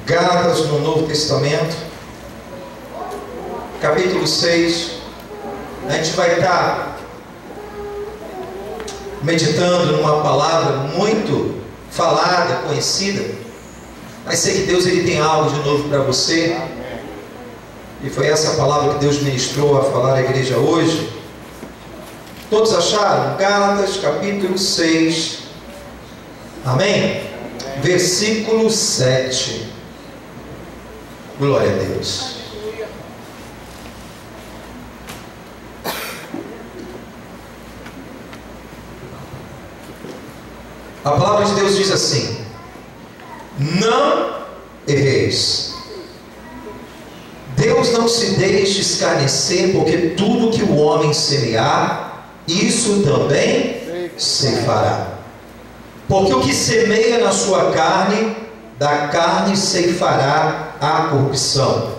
Gálatas no Novo Testamento, capítulo 6. A gente vai estar meditando numa palavra muito falada, conhecida, mas sei que Deus ele tem algo de novo para você. E foi essa palavra que Deus ministrou a falar à igreja hoje. Todos acharam? Gálatas capítulo 6, amém? Versículo 7. Glória a Deus. A palavra de Deus diz assim: não erreis. Deus não se deixe escarnecer, porque tudo que o homem semear, isso também ceifará. Porque o que semeia na sua carne, da carne ceifará a corrupção.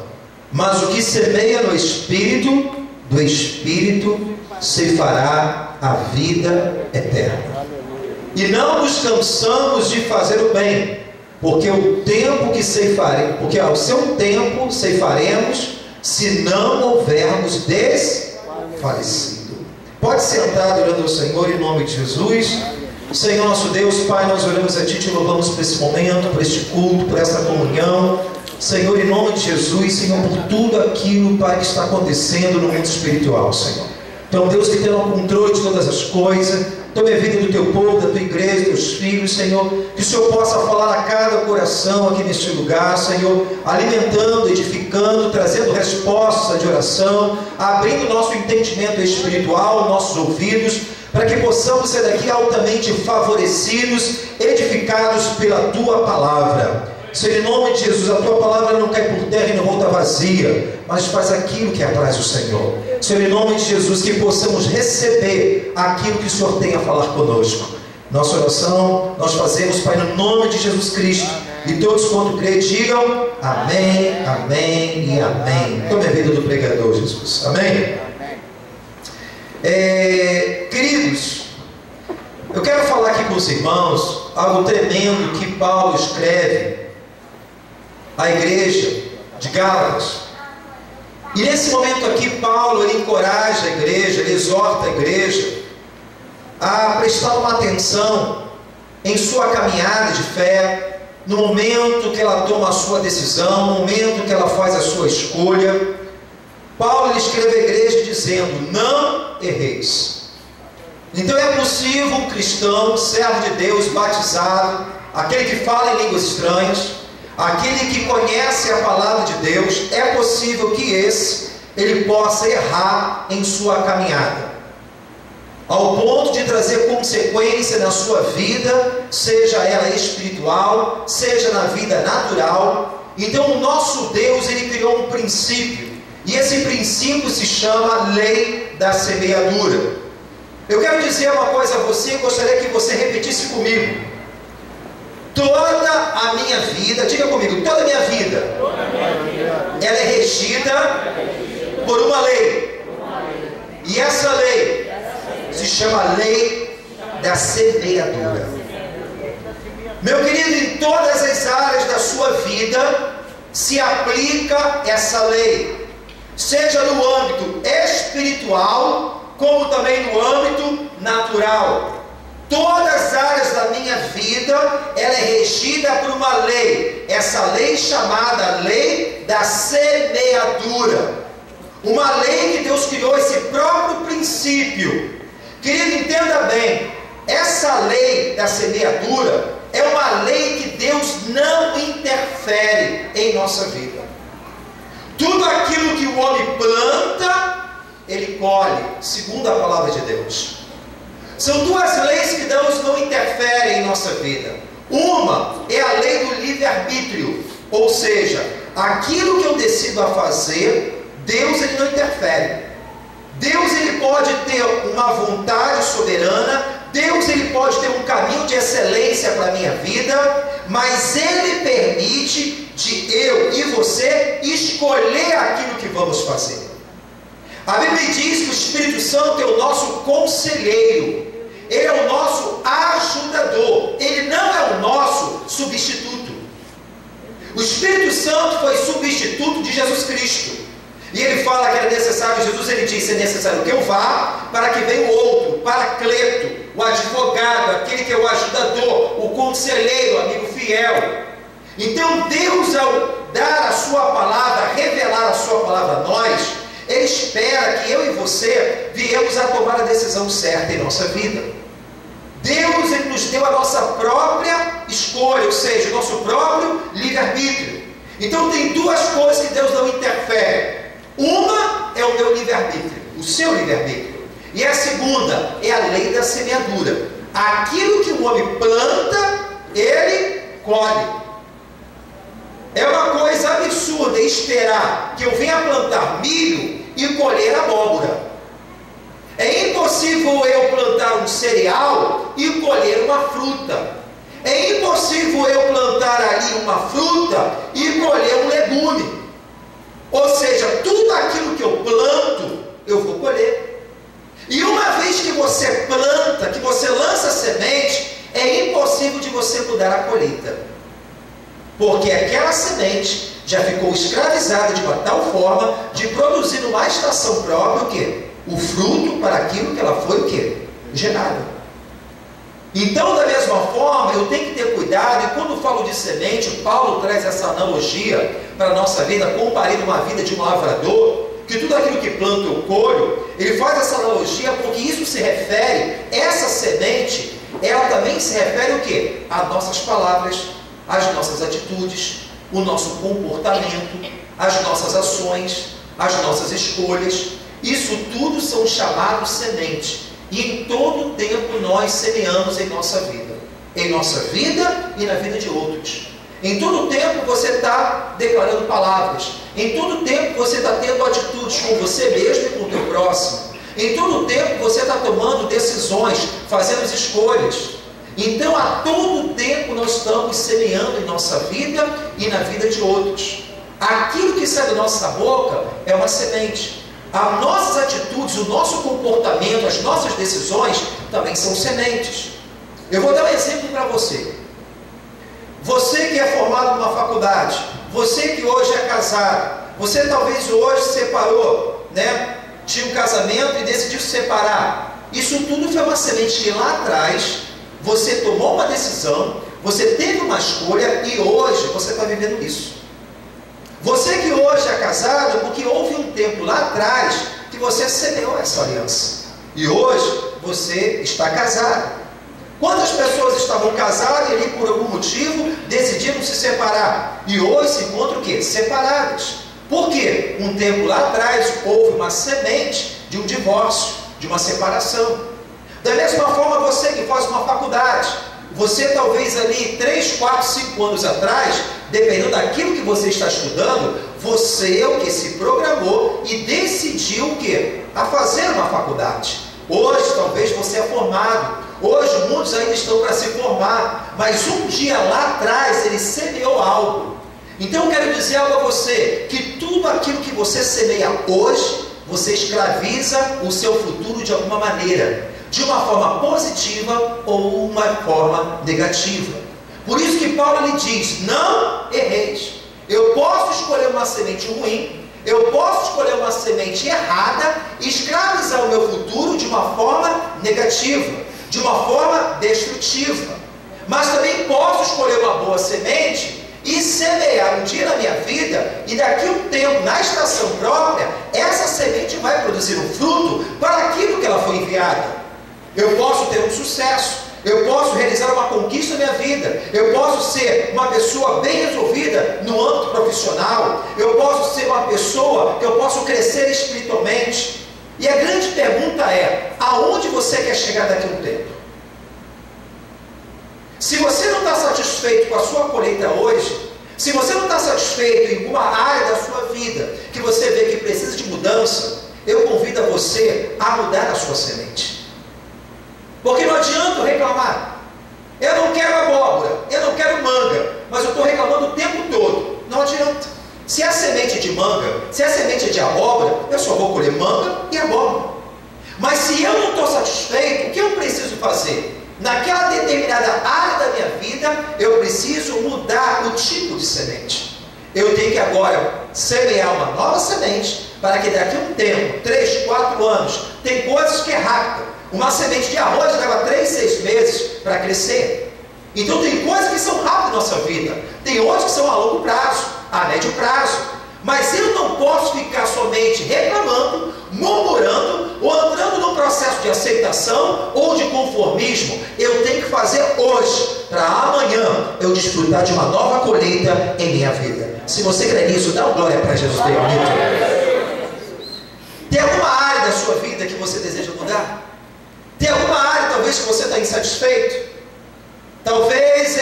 Mas o que semeia no Espírito, do Espírito ceifará a vida eterna. E não nos cansamos de fazer o bem, porque o tempo que ceifaremos, porque ao seu tempo ceifaremos, se não houvermos desfalecido. Pode sentar orando ao Senhor em nome de Jesus. Senhor nosso Deus, Pai, nós oramos a Ti, te louvamos por esse momento, por este culto, por esta comunhão. Senhor, em nome de Jesus, Senhor, por tudo aquilo, Pai, que está acontecendo no mundo espiritual, Senhor. Então, Deus que tem o controle de todas as coisas, tome a vida do Teu povo, da Tua igreja, dos Teus filhos, Senhor, que o Senhor possa falar a cada coração aqui neste lugar, Senhor, alimentando, edificando, trazendo respostas de oração, abrindo nosso entendimento espiritual, nossos ouvidos, para que possamos ser daqui altamente favorecidos, edificados pela Tua palavra. Senhor, em nome de Jesus, a Tua palavra não cai por terra e não volta vazia, mas faz aquilo que apraz o Senhor. Senhor, em nome de Jesus, que possamos receber aquilo que o Senhor tem a falar conosco. Nossa oração nós fazemos, Pai, no nome de Jesus Cristo. E todos quando crê, digam amém, amém e amém. Tome a vida do pregador, Jesus. Amém? Queridos, eu quero falar aqui com os irmãos algo tremendo que Paulo escreve à igreja de Gálatas. E nesse momento aqui, Paulo ele encoraja a igreja, ele exorta a igreja a prestar uma atenção em sua caminhada de fé, no momento que ela toma a sua decisão, no momento que ela faz a sua escolha. Paulo ele escreve à igreja dizendo: não erreis. Então é possível um cristão, servo de Deus, batizado, aquele que fala em línguas estranhas, aquele que conhece a palavra de Deus, é possível que ele possa errar em sua caminhada, ao ponto de trazer consequência na sua vida, seja ela espiritual, seja na vida natural. Então o nosso Deus ele criou um princípio, e esse princípio se chama lei da semeadura. Eu quero dizer uma coisa a você, gostaria que você repetisse comigo. Toda a minha vida, diga comigo, toda a minha vida, ela é regida por uma lei. E essa lei se chama lei da semeadura. Meu querido, em todas as áreas da sua vida se aplica essa lei, seja no âmbito espiritual, como também no âmbito natural. Todas as áreas da minha vida, ela é regida por uma lei, essa lei chamada lei da semeadura. Uma lei que Deus criou, esse próprio princípio. Querido, entenda bem, essa lei da semeadura é uma lei que Deus não interfere em nossa vida. Tudo aquilo que o homem planta, ele colhe, segundo a palavra de Deus. São duas leis que Deus não interfere em nossa vida. Uma é a lei do livre-arbítrio, ou seja, aquilo que eu decido a fazer, Deus ele não interfere. Deus ele pode ter uma vontade soberana, Deus ele pode ter um caminho de excelência para a minha vida, mas Ele permite de eu e você escolher aquilo que vamos fazer. A Bíblia diz que o Espírito Santo é o nosso conselheiro, Ele é o nosso ajudador, Ele não é o nosso substituto. O Espírito Santo foi substituto de Jesus Cristo. E ele fala que era necessário, Jesus ele disse, é necessário que eu vá, para que venha o outro, o Paracleto, o advogado, aquele que é o ajudador, o conselheiro, amigo fiel. Então Deus, ao dar a sua palavra, revelar a sua palavra a nós, Ele espera que eu e você viemos a tomar a decisão certa em nossa vida. Deus ele nos deu a nossa própria escolha, ou seja, o nosso próprio livre-arbítrio. Então tem duas coisas que Deus não interfere. Uma é o meu livre-arbítrio, o seu livre-arbítrio. E a segunda é a lei da semeadura. Aquilo que o homem planta, ele colhe. É uma coisa absurda esperar que eu venha plantar milho e colher abóbora. É impossível eu plantar um cereal e colher uma fruta. É impossível eu plantar ali uma fruta e colher um legume. Ou seja, tudo aquilo que eu planto, eu vou colher. E uma vez que você planta, que você lança semente, é impossível de você mudar a colheita. Porque aquela semente já ficou escravizada de uma tal forma de produzir numa estação própria o quê? O fruto para aquilo que ela foi o quê? Gerada. Então, da mesma forma, eu tenho que ter cuidado, e quando falo de semente, o Paulo traz essa analogia para a nossa vida, comparando uma vida de um lavrador, que tudo aquilo que planta eu colho. Ele faz essa analogia porque isso se refere, essa semente, ela também se refere o quê? Às nossas palavras, às nossas atitudes, o nosso comportamento, as nossas ações, as nossas escolhas. Isso tudo são chamados semente. E em todo tempo nós semeamos em nossa vida. Em nossa vida e na vida de outros. Em todo tempo você está declarando palavras. Em todo tempo você está tendo atitudes com você mesmo e com o teu próximo. Em todo tempo você está tomando decisões, fazendo escolhas. Então a todo tempo nós estamos semeando em nossa vida e na vida de outros. Aquilo que sai da nossa boca é uma semente. As nossas atitudes, o nosso comportamento, as nossas decisões também são sementes. Eu vou dar um exemplo para você. Você que é formado numa faculdade, você que hoje é casado, você talvez hoje separou, né? Tinha um casamento e decidiu se separar. Isso tudo foi uma semente que lá atrás você tomou uma decisão, você teve uma escolha e hoje você está vivendo isso. Você que hoje é casado, porque houve um tempo lá atrás que você semeou essa aliança. E hoje você está casado. Quantas pessoas estavam casadas e ali por algum motivo decidiram se separar? E hoje se encontram o quê? Separadas. Por quê? Um tempo lá atrás houve uma semente de um divórcio, de uma separação. Da mesma forma você que faz uma faculdade, você talvez ali 3, 4, 5 anos atrás, dependendo daquilo que você está estudando, você é o que se programou e decidiu o que? A fazer uma faculdade. Hoje talvez você é formado, hoje muitos ainda estão para se formar, mas um dia lá atrás ele semeou algo. Então eu quero dizer algo a você, que tudo aquilo que você semeia hoje, você escraviza o seu futuro de alguma maneira. De uma forma positiva ou uma forma negativa. Por isso que Paulo lhe diz, não erreis. Eu posso escolher uma semente ruim, eu posso escolher uma semente errada e escravizar o meu futuro de uma forma negativa, de uma forma destrutiva. Mas também posso escolher uma boa semente e semear um dia na minha vida, e daqui a um tempo, na estação própria, essa semente vai produzir um fruto para aquilo que ela foi enviada. Eu posso ter um sucesso, eu posso realizar uma conquista na minha vida, eu posso ser uma pessoa bem resolvida no âmbito profissional, eu posso ser uma pessoa que eu posso crescer espiritualmente. E a grande pergunta é, aonde você quer chegar daqui a um tempo? Se você não está satisfeito com a sua colheita hoje, se você não está satisfeito em alguma área da sua vida, que você vê que precisa de mudança, eu convido a você a mudar a sua semente. Porque não adianta eu reclamar. Eu não quero abóbora, eu não quero manga, mas eu estou reclamando o tempo todo. Não adianta. Se é semente de manga, se é semente de abóbora, eu só vou colher manga e abóbora. Mas se eu não estou satisfeito, o que eu preciso fazer? naquela determinada área da minha vida, eu preciso mudar o tipo de semente. Eu tenho que agora semear uma nova semente, para que daqui a um tempo, 3, 4 anos, tem coisas que é rápido. Uma semente de arroz leva 3, 6 meses para crescer. Então tem coisas que são rápidas na nossa vida, tem outras que são a longo prazo, a médio prazo. Mas eu não posso ficar somente reclamando, murmurando, ou entrando num processo de aceitação ou de conformismo. Eu tenho que fazer hoje, para amanhã eu desfrutar de uma nova colheita em minha vida. Se você crê nisso, dá uma glória para Jesus bem bonito. Tem alguma área da sua vida que você deseja mudar? Tem alguma área talvez que você está insatisfeito? Talvez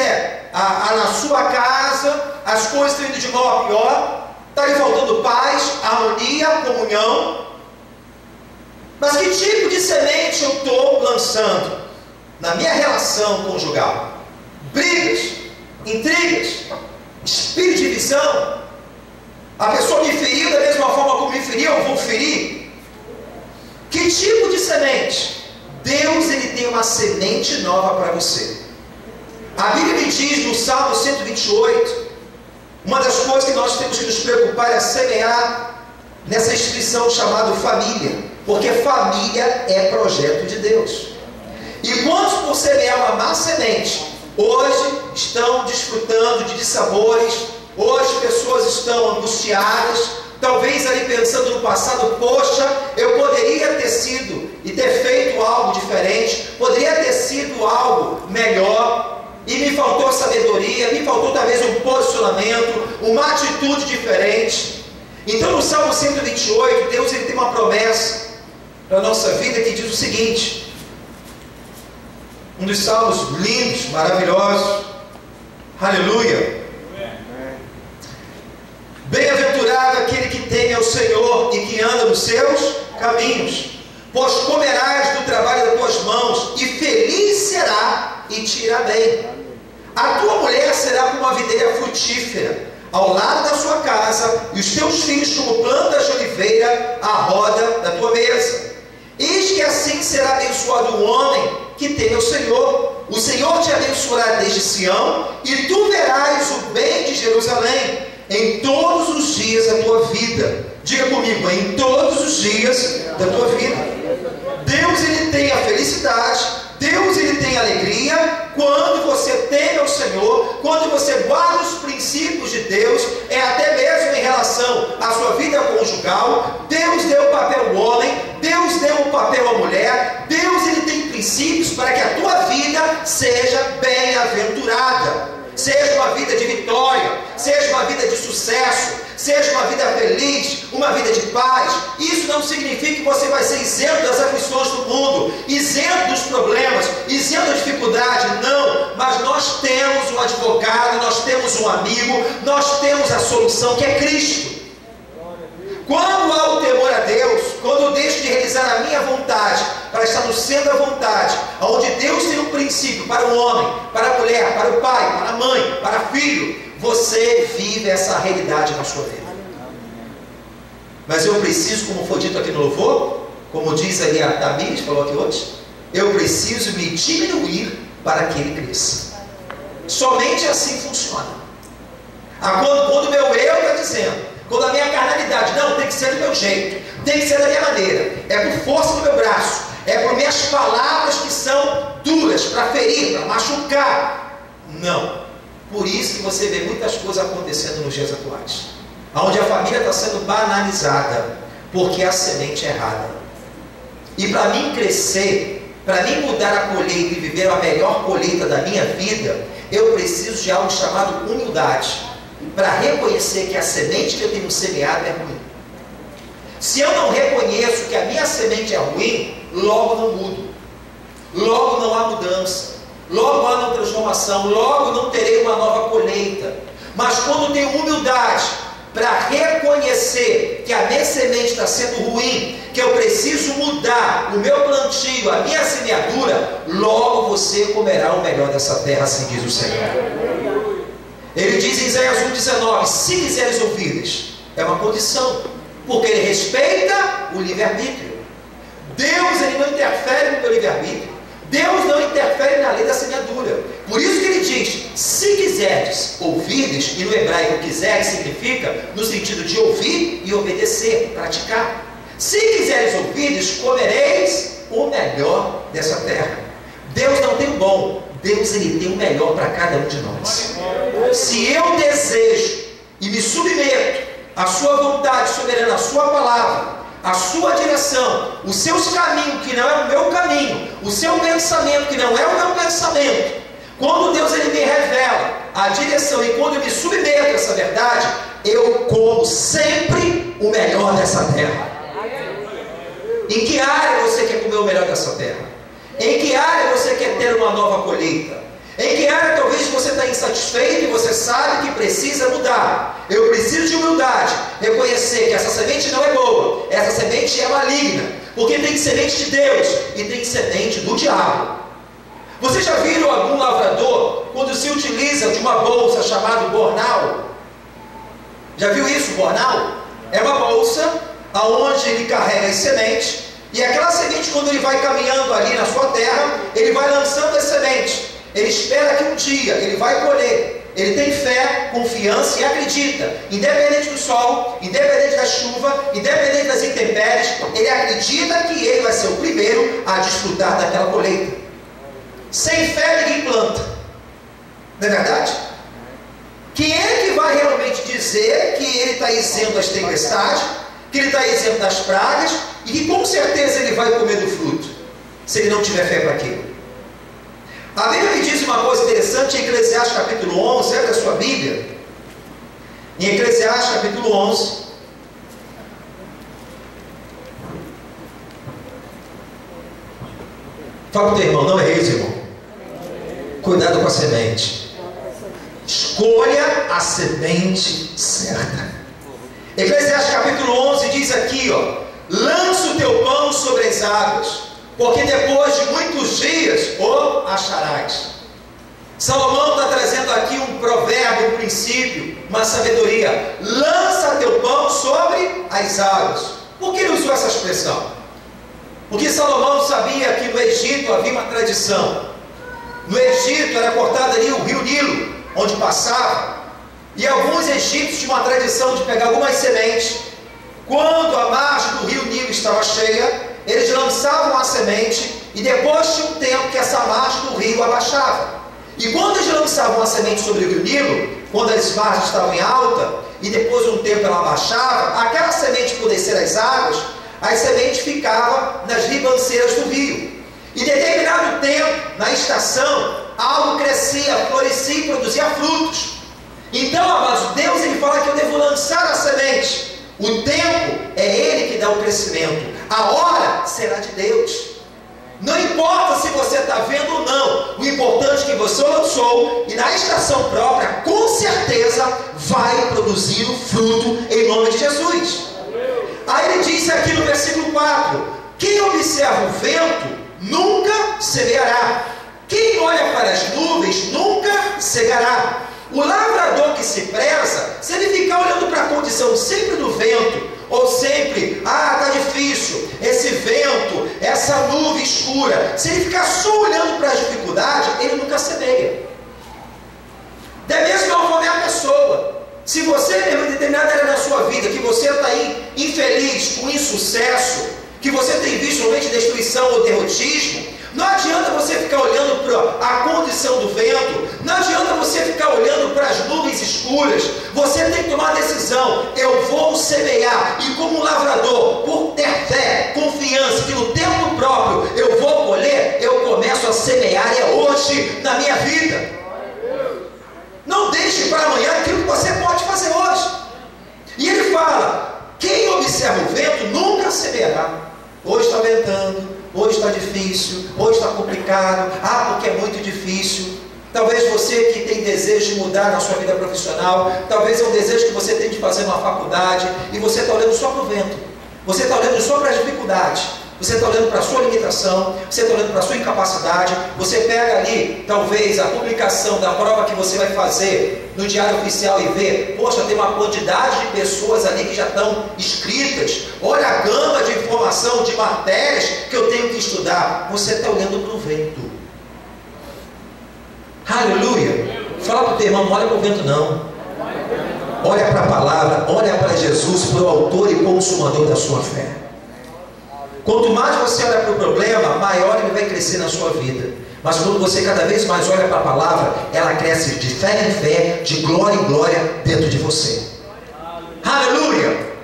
na sua casa as coisas estão indo de mal a pior. Está lhe faltando paz, harmonia, comunhão. Mas que tipo de semente eu estou lançando na minha relação conjugal? Brigas, intrigas, espírito de divisão. A pessoa me feriu da mesma forma como me feriu, eu vou ferir. Que tipo de semente? Deus, ele tem uma semente nova para você. A Bíblia me diz no Salmo 128, uma das coisas que nós temos que nos preocupar é semear nessa instituição chamada família, porque família é projeto de Deus. E quantos por semear uma má semente, hoje estão desfrutando de dissabores, hoje pessoas estão angustiadas, talvez ali pensando no passado, poxa, eu poderia ter sido e ter feito algo diferente, poderia ter sido algo melhor, e me faltou sabedoria, me faltou talvez um posicionamento, uma atitude diferente. Então no Salmo 128, Deus, ele tem uma promessa para a nossa vida que diz o seguinte, um dos salmos lindos, maravilhosos, aleluia. Bem-aventurado aquele que teme ao Senhor e que anda nos seus caminhos, pois comerás do trabalho das tuas mãos, e feliz será e te irá bem. A tua mulher será como uma videira frutífera ao lado da sua casa, e os teus filhos como plantas de oliveira à roda da tua mesa. Eis que assim será abençoado o homem que teme ao Senhor. O Senhor te abençoará desde Sião, e tu verás o bem de Jerusalém em todos os dias da tua vida. Diga comigo, em todos os dias da tua vida. Deus, ele tem a felicidade, Deus, ele tem alegria quando você teme ao Senhor, quando você guarda os princípios de Deus, até mesmo em relação à sua vida conjugal. Deus deu o papel ao homem, Deus deu o papel à mulher, Deus, ele tem princípios para que a tua vida seja bem-aventurada, seja uma vida de vitória, seja uma vida de sucesso, seja uma vida feliz, uma vida de paz. Isso não significa que você vai ser isento das aflições do mundo, isento dos problemas, isento da dificuldade, não. Mas nós temos um advogado, nós temos um amigo, nós temos a solução, que é Cristo. Quando há o temor a Deus, quando eu deixo de realizar a minha vontade para estar no centro da vontade, onde Deus tem um princípio para o homem, para a mulher, para o pai, para a mãe, para o filho, você vive essa realidade na sua vida. Mas eu preciso, como foi dito aqui no louvor, como diz ali a Tamires, falou aqui hoje, eu preciso me diminuir para que ele cresça. Somente assim funciona. Quando o meu eu está dizendo, quando a minha carnalidade, não, tem que ser do meu jeito, tem que ser da minha maneira, é por força do meu braço, é por minhas palavras que são duras, para ferir, para machucar. Não. Por isso que você vê muitas coisas acontecendo nos dias atuais, onde a família está sendo banalizada, porque a semente é errada. E para mim crescer, para mim mudar a colheita e viver a melhor colheita da minha vida, eu preciso de algo chamado humildade, para reconhecer que a semente que eu tenho semeado é ruim. Se eu não reconheço que a minha semente é ruim, logo não mudo, logo não há mudança, logo há não transformação, logo não terei uma nova colheita. Mas quando eu tenho humildade para reconhecer que a minha semente está sendo ruim, que eu preciso mudar o meu plantio, a minha semeadura, logo você comerá o melhor dessa terra, assim diz o Senhor. Ele diz em Isaías 1,19: se quiseres ouvi-los, é uma condição, porque ele respeita o livre-arbítrio. Deus, ele não interfere no meu livre-arbítrio. Deus não interfere na lei da semeadura. Por isso que ele diz: se quiseres ouvirdes, e no hebraico quiser significa no sentido de ouvir e obedecer, praticar. Se quiseres ouvirdes, comereis o melhor dessa terra. Deus não tem o bom, Deus ele tem o melhor para cada um de nós. Se eu desejo e me submeto à sua vontade soberana, à sua palavra, a sua direção, os seus caminhos, que não é o meu caminho, o seu pensamento, que não é o meu pensamento, quando Deus ele me revela a direção e quando eu me submeto a essa verdade, eu como sempre o melhor dessa terra. Em que área você quer comer o melhor dessa terra? Em que área você quer ter uma nova colheita? Em que área talvez você está insatisfeito e você sabe que precisa mudar? Eu preciso de humildade, reconhecer que essa semente não é boa, essa semente é maligna, porque tem semente de Deus e tem semente do diabo. Você já viram algum lavrador quando se utiliza de uma bolsa chamada bornal? Já viu isso, bornal? É uma bolsa aonde ele carrega as sementes, e aquela semente, quando ele vai caminhando ali na sua terra, ele vai lançando as sementes. Ele espera que um dia ele vai colher. Ele tem fé, confiança e acredita. Independente do sol, independente da chuva, independente das intempéries, ele acredita que ele vai ser o primeiro a desfrutar daquela colheita. Sem fé ninguém planta. Não é verdade? Quem é que vai realmente dizer que ele está isento das tempestades, que ele está isento das pragas e que com certeza ele vai comer do fruto, se ele não tiver fé para aquilo? A Bíblia me diz uma coisa interessante em Eclesiastes capítulo 11, abre a sua Bíblia, em Eclesiastes capítulo 11, fala para o teu irmão: não é isso, irmão, cuidado com a semente, escolha a semente certa. Eclesiastes capítulo 11 diz aqui, ó: lança o teu pão sobre as águas, porque depois de muitos dias o acharás. Salomão está trazendo aqui um provérbio, um princípio, uma sabedoria. Lança teu pão sobre as águas. Por que ele usou essa expressão? Porque Salomão sabia que no Egito havia uma tradição. No Egito era cortado ali o rio Nilo, onde passava, e alguns egípcios tinham uma tradição de pegar algumas sementes. Quando a margem do rio Nilo estava cheia, eles lançavam a semente, e depois tinha um tempo que essa margem do rio abaixava. E quando eles lançavam a semente sobre o rio Nilo, quando as margens estavam em alta, e depois de um tempo ela abaixava, aquela semente por descer as águas, as sementes ficavam nas ribanceiras do rio. E em determinado tempo, na estação, algo crescia, florescia e produzia frutos. Então, amados, Deus ele fala que eu devo lançar a semente. O tempo é Ele que dá o crescimento. A hora será de Deus. Não importa se você está vendo ou não. O importante é que você lançou, e na estação própria, com certeza, vai produzir o fruto em nome de Jesus. Aí ele diz aqui no versículo 4: quem observa o vento nunca semeará, quem olha para as nuvens nunca cegará. O lavrador que se preza, se ele ficar olhando para a condição sempre do vento, ou sempre, está difícil, esse vento, essa nuvem escura, se ele ficar só olhando para as dificuldades, ele nunca semeia. Da mesma forma é a pessoa. Se você, em determinada área da sua vida, que você está aí infeliz, com insucesso, que você tem visto somente destruição ou derrotismo, não adianta você ficar olhando para a condição do vento, não adianta você ficar olhando para as nuvens escuras. Você tem que tomar a decisão: eu vou semear, e como um lavrador, por ter fé, confiança que no tempo próprio eu vou colher, eu começo a semear, e é hoje na minha vida. Não deixe para amanhã aquilo que você pode fazer hoje. E ele fala: quem observa o vento nunca semeará. Hoje está ventando, hoje está difícil, hoje está complicado, porque é muito difícil. Talvez você que tem desejo de mudar na sua vida profissional, talvez é um desejo que você tem de fazer uma faculdade, e você está olhando só para o vento, você está olhando só para as dificuldades, você está olhando para a sua limitação, você está olhando para a sua incapacidade, você pega ali, talvez, a publicação da prova que você vai fazer no Diário Oficial e vê, poxa, tem uma quantidade de pessoas ali que já estão inscritas, olha a gama de informação, de matérias que eu tenho que estudar. Você está olhando para o vento. Aleluia! Fala para o teu irmão, não olha para o vento não. Olha para a palavra, olha para Jesus, para o autor e consumador da sua fé. Quanto mais você olha para o problema, maior ele vai crescer na sua vida. Mas quando você cada vez mais olha para a palavra, ela cresce de fé em fé, de glória em glória dentro de você. Aleluia!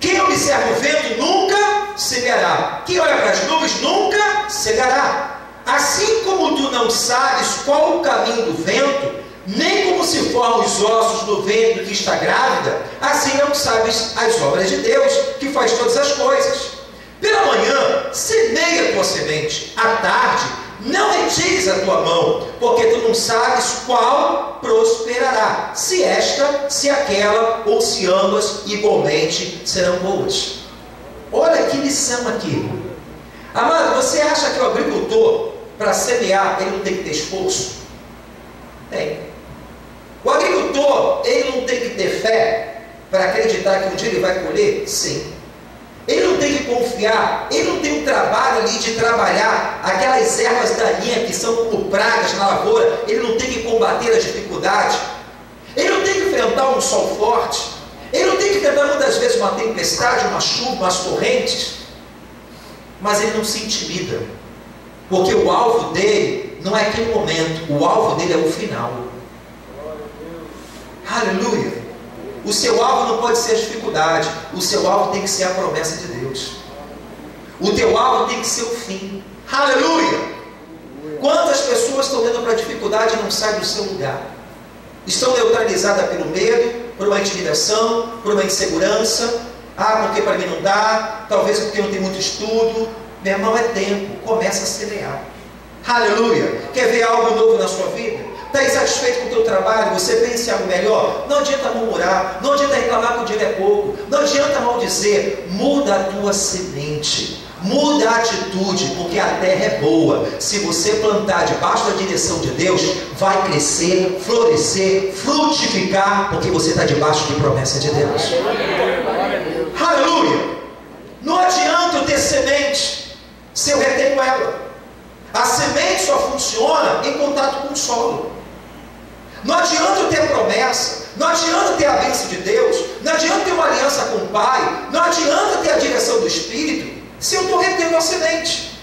Quem observa o vento nunca cegará. Quem olha para as nuvens nunca cegará. Assim como tu não sabes qual o caminho do vento, nem como se formam os ossos do ventre que está grávida, assim não sabes as obras de Deus, que faz todas as coisas. Pela manhã, semeia a tua semente, à tarde, não retires a tua mão, porque tu não sabes qual prosperará, se esta, se aquela, ou se ambas igualmente serão boas. Olha que lição aqui. Amado, você acha que o agricultor, para semear, ele não tem que ter esforço? Tem. O agricultor, ele não tem que ter fé para acreditar que um dia ele vai colher? Sim. Ele não tem que confiar, ele não tem um trabalho ali de trabalhar aquelas ervas daninhas que são como pragas na lavoura, ele não tem que combater as dificuldades, ele não tem que enfrentar um sol forte, ele não tem que enfrentar muitas vezes uma tempestade, uma chuva, umas torrentes, mas ele não se intimida, porque o alvo dele não é aquele momento, o alvo dele é o final. Aleluia! O seu alvo não pode ser a dificuldade, o seu alvo tem que ser a promessa de Deus. O teu alvo tem que ser o fim. Aleluia! Quantas pessoas estão olhando para a dificuldade e não saem do seu lugar? Estão neutralizadas pelo medo, por uma intimidação, por uma insegurança. Ah, porque para mim não dá, talvez porque não tem muito estudo. Meu irmão, é tempo, começa a semear. Aleluia! Quer ver algo novo na sua vida? Está insatisfeito com o teu trabalho, você pensa em algo melhor? Não adianta murmurar, não adianta reclamar que o dinheiro é pouco, não adianta maldizer. Muda a tua semente, muda a atitude, porque a terra é boa. Se você plantar debaixo da direção de Deus, vai crescer, florescer, frutificar, porque você está debaixo de promessa de Deus. Aleluia! Não adianta eu ter semente se eu retenho ela. A semente só funciona em contato com o solo. Não adianta eu ter promessa, não adianta ter a bênção de Deus, não adianta ter uma aliança com o Pai, não adianta ter a direção do Espírito, se eu estou retendo a semente.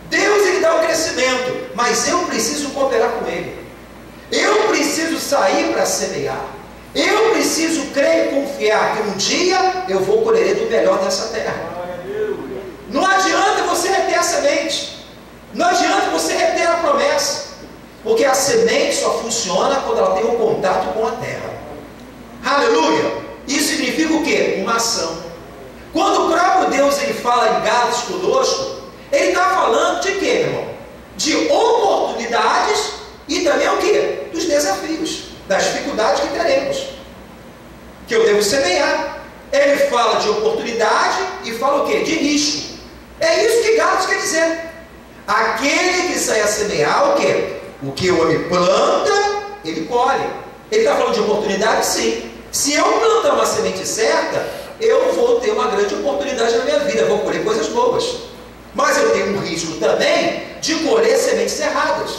Deus, Ele dá o crescimento, mas eu preciso cooperar com Ele. Eu preciso sair para semear. Eu preciso crer e confiar que um dia eu vou colher do melhor dessa terra. Não adianta você reter a semente, não adianta você reter a promessa, porque a semente só funciona quando ela tem um contato com a terra. Aleluia! Isso significa o quê? Uma ação. Quando o próprio Deus ele fala em Gálatas conosco, Ele está falando de quê, meu irmão? De oportunidades e também o quê? Dos desafios, das dificuldades que teremos, que eu devo semear. Ele fala de oportunidade e fala o quê? De risco. É isso que Gálatas quer dizer. Aquele que sai a semear, o quê? O que o homem planta, ele colhe. Ele está falando de oportunidade? Sim. Se eu plantar uma semente certa, eu vou ter uma grande oportunidade na minha vida, vou colher coisas boas. Mas eu tenho um risco também de colher sementes erradas.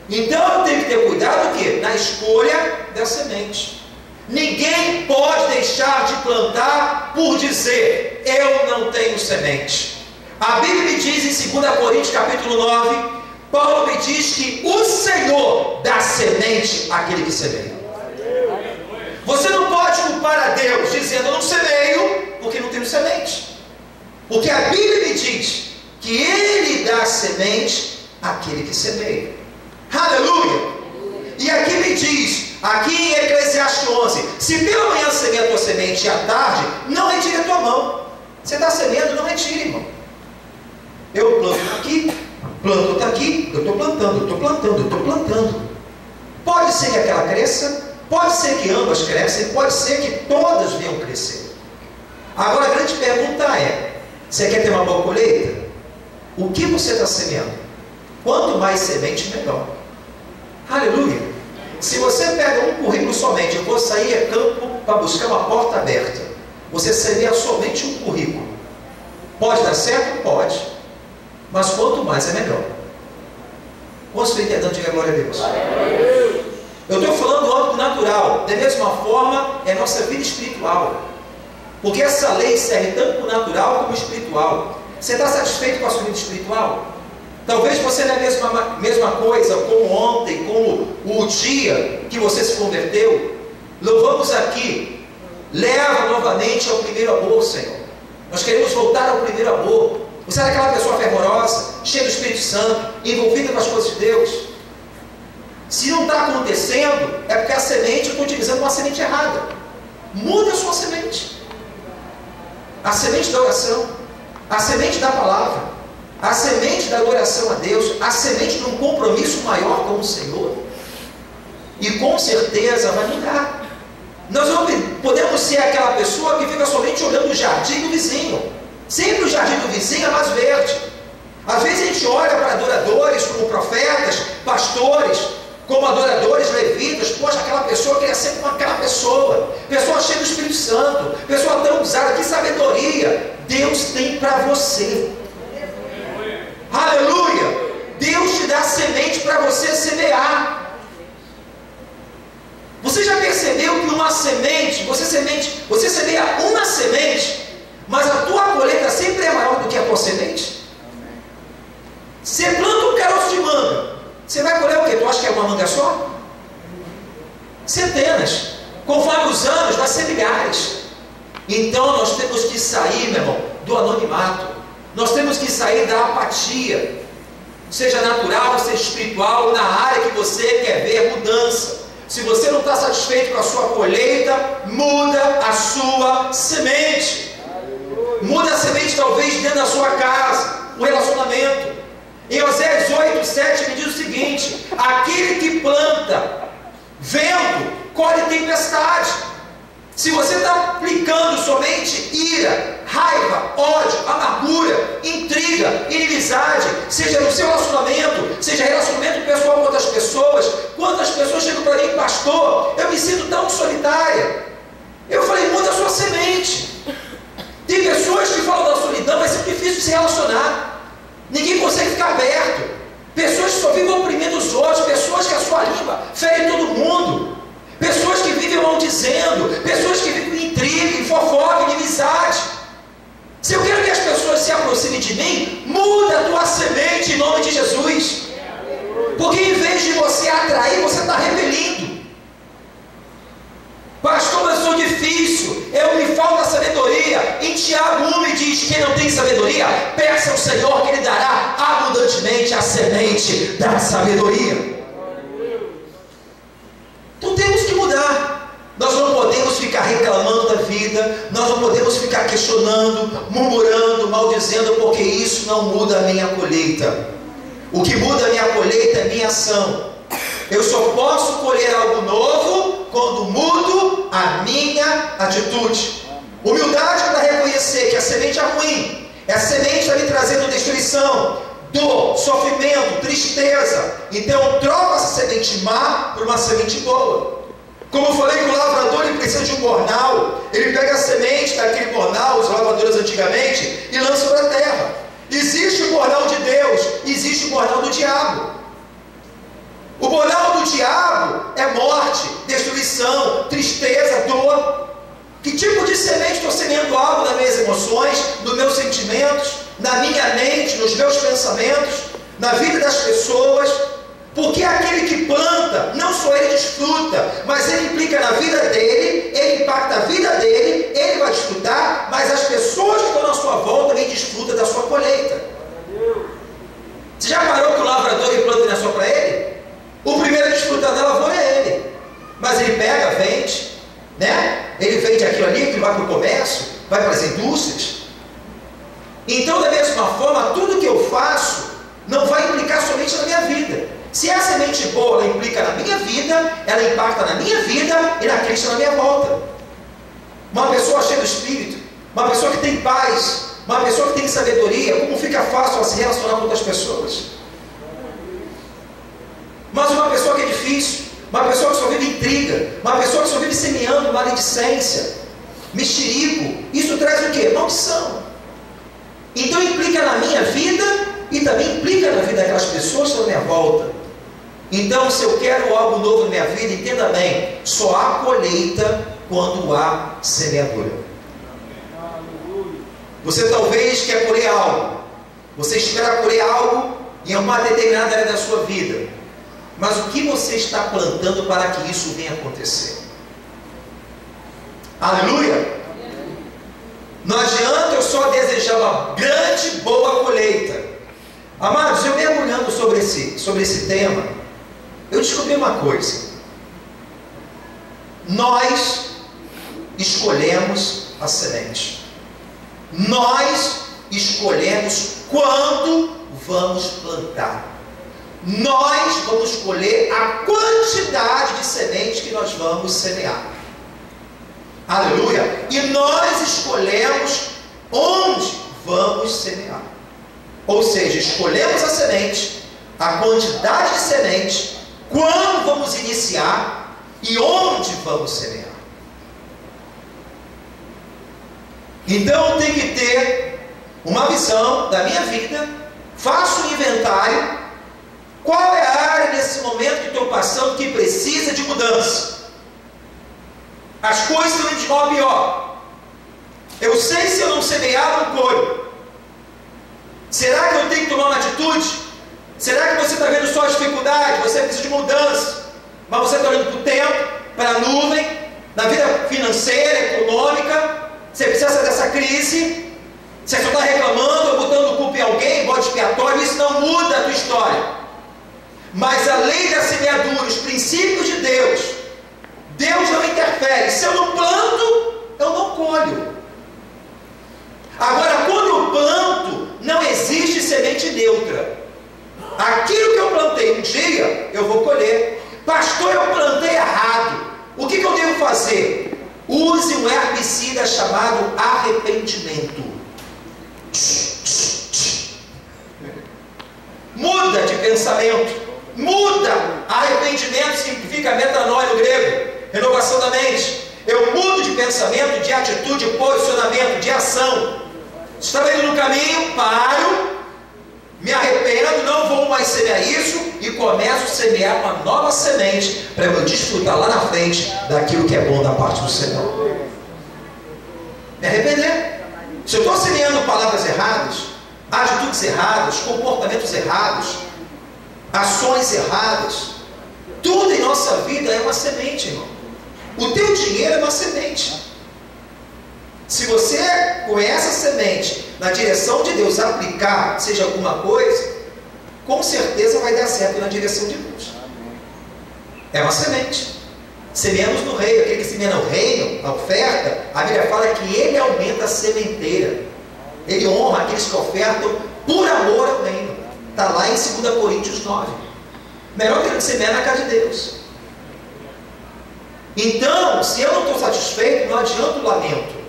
Então eu tenho que ter cuidado o quê? Na escolha da semente. Ninguém pode deixar de plantar por dizer, eu não tenho semente. A Bíblia me diz em 2 Coríntios capítulo 9, Paulo me diz que o Senhor dá semente àquele que semeia. Você não pode culpar a Deus dizendo, eu não semeio, porque não tenho semente. Porque a Bíblia me diz que Ele dá semente àquele que semeia. Aleluia! E aqui me diz, aqui em Eclesiastes 11, se pela manhã semeia a tua semente e à tarde, não retire a tua mão. Você está semeando, não retire, irmão. Eu planto aqui, planto outra aqui, eu estou plantando, eu estou plantando, eu estou plantando. Pode ser que aquela cresça, pode ser que ambas cresçam, pode ser que todas venham crescer. Agora a grande pergunta é, Você quer ter uma boa colheita? O que você está semeando? Quanto mais semente, melhor. Aleluia! Se você pega um currículo somente, eu vou sair a campo para buscar uma porta aberta. Você semeia somente um currículo. Pode dar certo? Pode. Mas quanto mais é melhor. Quantos estão entendendo? Diga glória a Deus. Eu estou falando do âmbito natural. Da mesma forma, é nossa vida espiritual. Porque essa lei serve tanto para o natural como espiritual. Você está satisfeito com a sua vida espiritual? Talvez você não é a mesma coisa como ontem, como o dia que você se converteu. Louvamos aqui. Leva novamente ao primeiro amor, Senhor. Nós queremos voltar ao primeiro amor. Você era aquela pessoa fervorosa, cheia do Espírito Santo, envolvida com as coisas de Deus. Se não está acontecendo, é porque a semente, eu estou utilizando uma semente errada. Muda a sua semente. A semente da oração, a semente da palavra, a semente da adoração a Deus, a semente de um compromisso maior com o Senhor. E com certeza vai mudar. Nós não podemos ser aquela pessoa que fica somente olhando o jardim do vizinho. Sempre o jardim do vizinho é mais verde. Às vezes a gente olha para adoradores como profetas, pastores, como adoradores levitas. Poxa, aquela pessoa queria ser como aquela pessoa. Pessoa cheia do Espírito Santo, pessoa tão usada, que sabedoria Deus tem para você. Aleluia! Deus te dá semente para você semear. Você já percebeu que uma semente, você semeia uma semente, mas a tua colheita sempre é maior do que a tua semente? Você planta um caroço de manga, você vai colher o quê? Tu acha que é uma manga só? Centenas. Conforme os anos, vai ser milhares. Então nós temos que sair, meu irmão, do anonimato. Nós temos que sair da apatia, seja natural, seja espiritual, na área que você quer ver mudança. Se você não está satisfeito com a sua colheita, muda a sua semente. Muda a semente talvez dentro da sua casa, o relacionamento. Em Oséias 8:7 me diz o seguinte: aquele que planta vento, colhe tempestade. Se você está aplicando somente ira, raiva, ódio, amargura, intriga, inimizade, seja no seu relacionamento, seja relacionamento pessoal com outras pessoas. Quantas pessoas chegam para mim: pastor, eu me sinto tão solitária. Eu falei: muda a sua semente. Tem pessoas que falam da solidão, mas é difícil se relacionar. Ninguém consegue ficar aberto. Pessoas que só vivem oprimindo os outros, pessoas que a sua língua fere todo mundo, pessoas que vivem maldizendo, pessoas que vivem em intriga, em fofoca, em inimizade. Se eu quero que as pessoas se aproximem de mim, muda a tua semente em nome de Jesus. Porque em vez de você atrair, você está repelindo. Pastor, mas eu sou difícil, me falta sabedoria. Em Tiago 1 diz: quem não tem sabedoria, peça ao Senhor que Ele dará abundantemente a semente da sabedoria. Então temos que mudar. Nós não podemos ficar reclamando da vida, nós não podemos ficar questionando, murmurando, maldizendo, porque isso não muda a minha colheita. O que muda a minha colheita é a minha ação. Eu só posso colher algo novo quando mudo a minha atitude. Humildade é para reconhecer que a semente é ruim. A semente está me trazendo destruição, dor, sofrimento, tristeza. Então eu troco essa semente má por uma semente boa. Como eu falei que o lavrador ele precisa de um bornal. Ele pega a semente daquele bornal, os lavradores antigamente, e lança para a terra. Existe o bornal de Deus, existe o bornal do diabo. O bornal do diabo é morte, destruição, tristeza, dor. Que tipo de semente estou semeando algo nas minhas emoções, nos meus sentimentos, na minha mente, nos meus pensamentos, na vida das pessoas? Porque aquele que planta, não só ele desfruta, mas ele implica na vida dele, ele impacta a vida dele, ele vai desfrutar, mas as pessoas que estão na sua volta também desfrutam da sua colheita. Você já parou que o lavrador e planta não é só para ele? O primeiro a desfrutar da lavoura é ele. Mas ele pega, vende, né? Ele vende aquilo ali, que vai para o comércio, vai para as indústrias. Então, da mesma forma, tudo que eu faço não vai implicar somente na minha vida. Se a semente boa ela implica na minha vida, ela impacta na minha vida e naqueles que estão na minha volta. Uma pessoa cheia do Espírito, uma pessoa que tem paz, Uma pessoa que tem sabedoria, como fica fácil ela se relacionar com outras pessoas. Mas uma pessoa que é difícil, uma pessoa que só vive intriga, uma pessoa que só vive semeando maledicência, mexerico, isso traz o quê? Maldição. Então implica na minha vida e também implica na vida daquelas pessoas que estão à minha volta. Então, se eu quero algo novo na minha vida, entenda bem, só há colheita quando há semeadura. Você talvez quer colher algo, você espera colher algo em uma determinada área da sua vida, mas o que você está plantando para que isso venha acontecer? Aleluia! Não adianta eu só desejar uma grande, boa colheita. Amados, eu mergulhando sobre esse tema, eu descobri uma coisa. Nós escolhemos a semente. Nós escolhemos quando vamos plantar. Nós vamos escolher a quantidade de semente que nós vamos semear. Aleluia! E nós escolhemos onde vamos semear. Ou seja, escolhemos a semente, a quantidade de semente, quando vamos iniciar e onde vamos semear. Então eu tenho que ter uma visão da minha vida, faço um inventário, qual é a área nesse momento que estou passando que precisa de mudança. As coisas estão indo de mal a pior. Eu sei se eu não semear, não colho. Será que eu tenho que tomar uma atitude? Será que você está vendo só a dificuldade? Você precisa de mudança, mas você está olhando para o tempo, para a nuvem, na vida financeira, econômica. Você precisa sair dessa crise. Você só está reclamando ou botando culpa em alguém, bode expiatório. Isso não muda a tua história. Mas a lei da semeadura, os princípios de Deus, Deus não interfere. Se eu não planto, eu não colho. Agora, quando eu planto, não existe semente neutra. Aquilo que eu plantei um dia, eu vou colher. Pastor, eu plantei errado. O que eu devo fazer? Use um herbicida chamado arrependimento. Muda de pensamento. Muda. Arrependimento significa metanoia no grego, renovação da mente. Eu mudo de pensamento, de atitude, de posicionamento, de ação. Estava indo no caminho, paro, me arrependo, não vou mais semear isso e começo a semear uma nova semente para eu desfrutar lá na frente daquilo que é bom da parte do Senhor. Me arrepender. Se eu estou semeando palavras erradas, atitudes erradas, comportamentos errados, ações erradas, tudo em nossa vida é uma semente, irmão. O teu dinheiro é uma semente. Se você, com essa semente, na direção de Deus, aplicar, seja alguma coisa, com certeza vai dar certo na direção de Deus. É uma semente. Semeamos no reino. Aquele que semeia no reino, a oferta, a Bíblia fala que ele aumenta a sementeira. Ele honra aqueles que ofertam por amor ao reino. Está lá em 2 Coríntios 9. Melhor que ele semear na casa de Deus. Então, se eu não estou satisfeito, não adianta o lamento.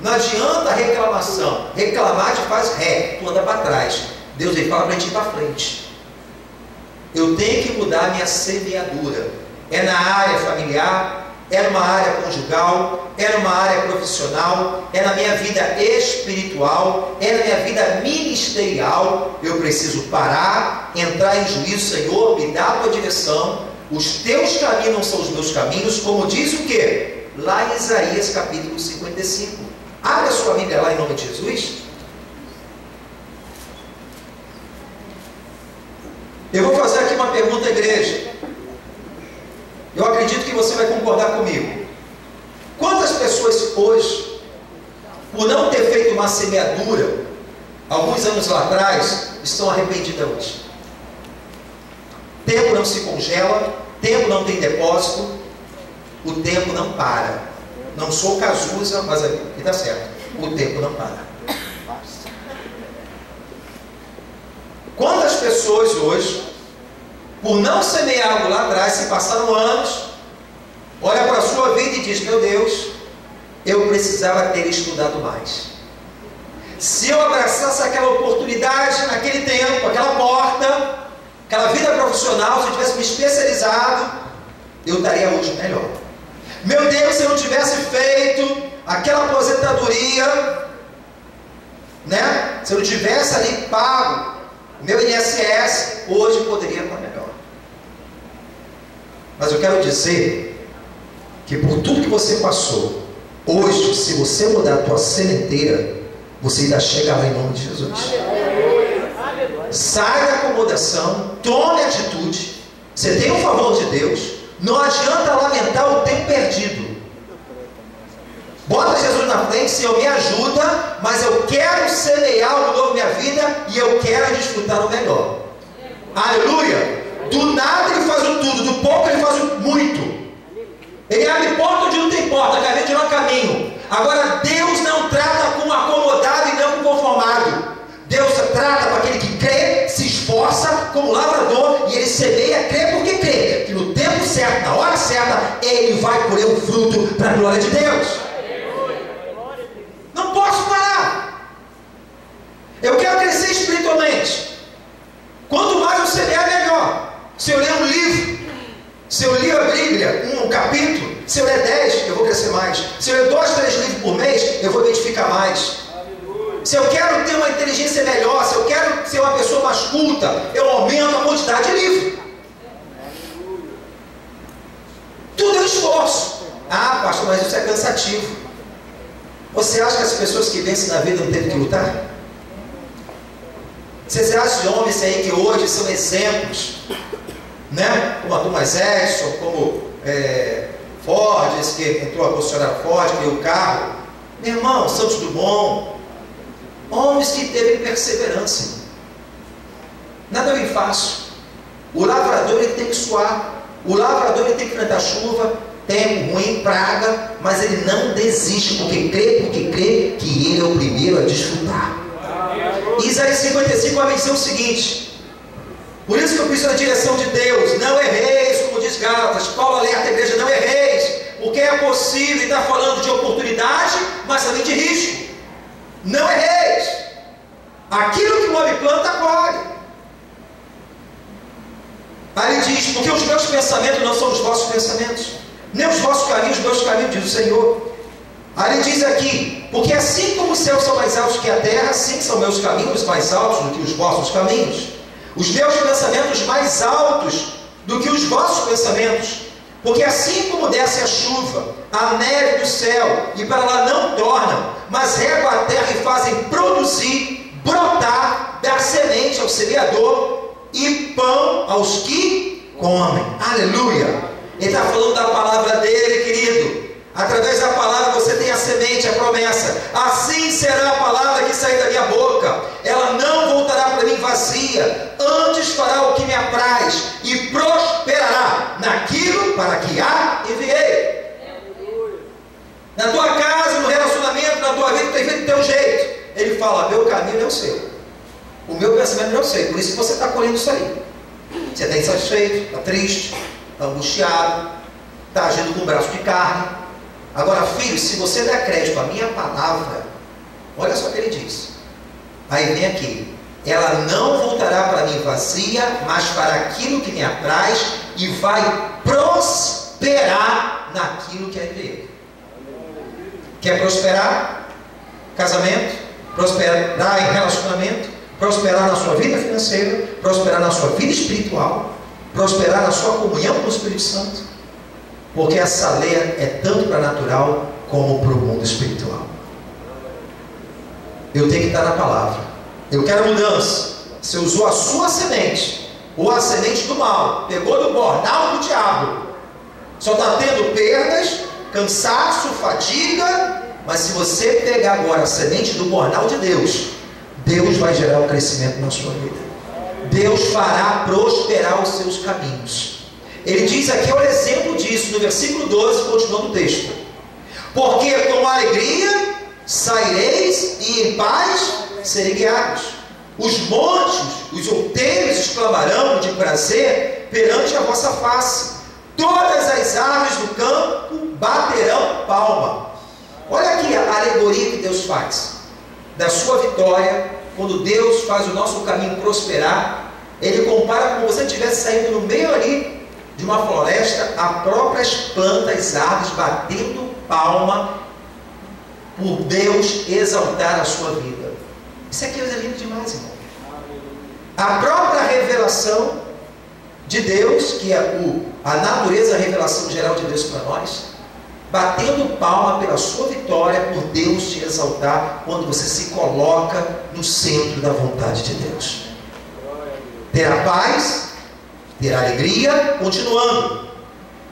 Não adianta a reclamação. Reclamar te faz ré, tu anda para trás. Deus ele fala para a gente ir para frente. Eu tenho que mudar a minha semeadura. É na área familiar, é numa área conjugal, é numa área profissional, é na minha vida espiritual, é na minha vida ministerial. Eu preciso parar, entrar em juízo. Senhor, me dá a tua direção. Os teus caminhos não são os meus caminhos, como diz o quê? Lá em Isaías capítulo 55. Abre a sua Bíblia lá em nome de Jesus. Eu vou fazer aqui uma pergunta à igreja. Eu acredito que você vai concordar comigo. Quantas pessoas hoje, por não ter feito uma semeadura, alguns anos lá atrás, estão arrependidas hoje? Tempo não se congela, tempo não tem depósito, o tempo não para. Não sou Cazuza, mas aqui está certo. O tempo não para. Quantas pessoas hoje, por não semear algo lá atrás, se passaram anos, olha para a sua vida e diz: meu Deus, eu precisava ter estudado mais. se eu abraçasse aquela oportunidade naquele tempo, aquela porta, aquela vida profissional, se eu tivesse me especializado, eu estaria hoje melhor. Meu Deus, se eu não tivesse feito aquela aposentadoria, né? Se eu não tivesse ali pago o meu INSS, hoje eu poderia estar melhor. Mas eu quero dizer que por tudo que você passou, hoje, se você mudar a tua sementeira, você ainda chega lá em nome de Jesus. Sai da acomodação, tome atitude. Você tem o favor de Deus. Não adianta lamentar o tempo perdido. Bota Jesus na frente, Senhor, me ajuda, mas eu quero semear algo novo na minha vida e eu quero desfrutar o melhor. Aleluia! Do nada ele faz o tudo, do pouco ele faz o muito. Ele abre porta onde não tem porta, caminho de não caminho. Agora Deus não trata com acomodado e não com conformado. Deus trata com aquele que crê, se esforça como lavrador e ele semeia, crê porque crê que no tempo certo, na hora certa, ele vai colher um fruto para a glória de Deus. Não posso parar. Eu quero crescer espiritualmente. Quanto mais eu semear, melhor. Se eu ler um livro, se eu ler a Bíblia, um capítulo, se eu ler 10, eu vou crescer mais. Se eu ler 2, 3 livros por mês, eu vou me edificar mais. Se eu quero ter uma inteligência melhor, se eu quero ser uma pessoa mais culta, eu aumento a quantidade de livros. Tudo é um esforço. Ah, pastor, mas isso é cansativo. Você acha que as pessoas que vencem na vida não têm que lutar? Vocês acham de homens aí que hoje são exemplos, né? Como a Thomas Edison, como Ford, esse que entrou a concessionária Ford, que o carro. Meu irmão, Santos Dumont, homens que teve perseverança. Nada é fácil. O lavrador ele tem que suar. O lavrador ele tem que enfrentar chuva, tempo ruim, praga, mas ele não desiste porque crê que ele é o primeiro a desfrutar. Isaías 55 vai dizer o seguinte: por isso que eu preciso da direção de Deus. Não erreis, como diz Gálatas. Paulo alerta a igreja: não erreis, porque é possível, e está falando de oportunidade, mas também de risco. Não erreis. Aquilo que o homem planta, colhe. Aí ele diz: porque os meus pensamentos não são os vossos pensamentos, nem os vossos caminhos, os meus caminhos, diz o Senhor. Aí ele diz aqui: porque assim como os céus são mais altos que a terra, assim são meus caminhos mais altos do que os vossos caminhos, os meus pensamentos mais altos do que os vossos pensamentos. Porque assim como desce a chuva, a neve do céu, e para lá não tornam, mas regam a terra e fazem produzir, brotar, dar semente ao semeador e pão aos que comem. Aleluia! Ele está falando da palavra dele, querido. Através da palavra você tem a semente, a promessa. Assim será a palavra que sair da minha boca. Ela não voltará para mim vazia, antes fará o que me apraz e prosperará naquilo para que a enviei. Na tua casa, no relacionamento, na tua vida, tem feito do teu jeito. Ele fala: meu caminho é o seu, o meu pensamento não é o seu. Por isso que você está colhendo isso aí. Você está insatisfeito, está triste, está angustiado, está agindo com um braço de carne. Agora, filho, se você der crédito à minha palavra, olha só o que ele diz. Aí vem aqui: ela não voltará para mim vazia, mas para aquilo que me apraz, e vai prosperar naquilo que é dele. Quer prosperar? Casamento, prosperar em relacionamento, prosperar na sua vida financeira, prosperar na sua vida espiritual, prosperar na sua comunhão com o Espírito Santo. Porque essa lei é tanto para a natural como para o mundo espiritual. Eu tenho que estar na palavra. Eu quero mudança. Você usou a sua semente, ou a semente do mal, pegou do bornal do diabo, só está tendo perdas, cansaço, fadiga. Mas se você pegar agora a semente do bornal de Deus, Deus vai gerar um crescimento na sua vida. Deus fará prosperar os seus caminhos. Ele diz aqui, olha o exemplo disso, no versículo 12, continuando o texto: porque com alegria saireis e em paz serem guiados. Os montes, os outeiros exclamarão de prazer perante a vossa face. Todas as árvores do campo baterão palma. Olha aqui a alegoria que Deus faz. da sua vitória, quando Deus faz o nosso caminho prosperar, Ele compara como se você estivesse saindo no meio ali de uma floresta, a próprias plantas, árvores, batendo palma, por Deus exaltar a sua vida. Isso aqui é lindo demais, irmão. A própria revelação de Deus, que é a natureza, a revelação geral de Deus para nós, batendo palma pela sua vitória, por Deus te exaltar, quando você se coloca no centro da vontade de Deus. Terá paz, terá alegria, continuando.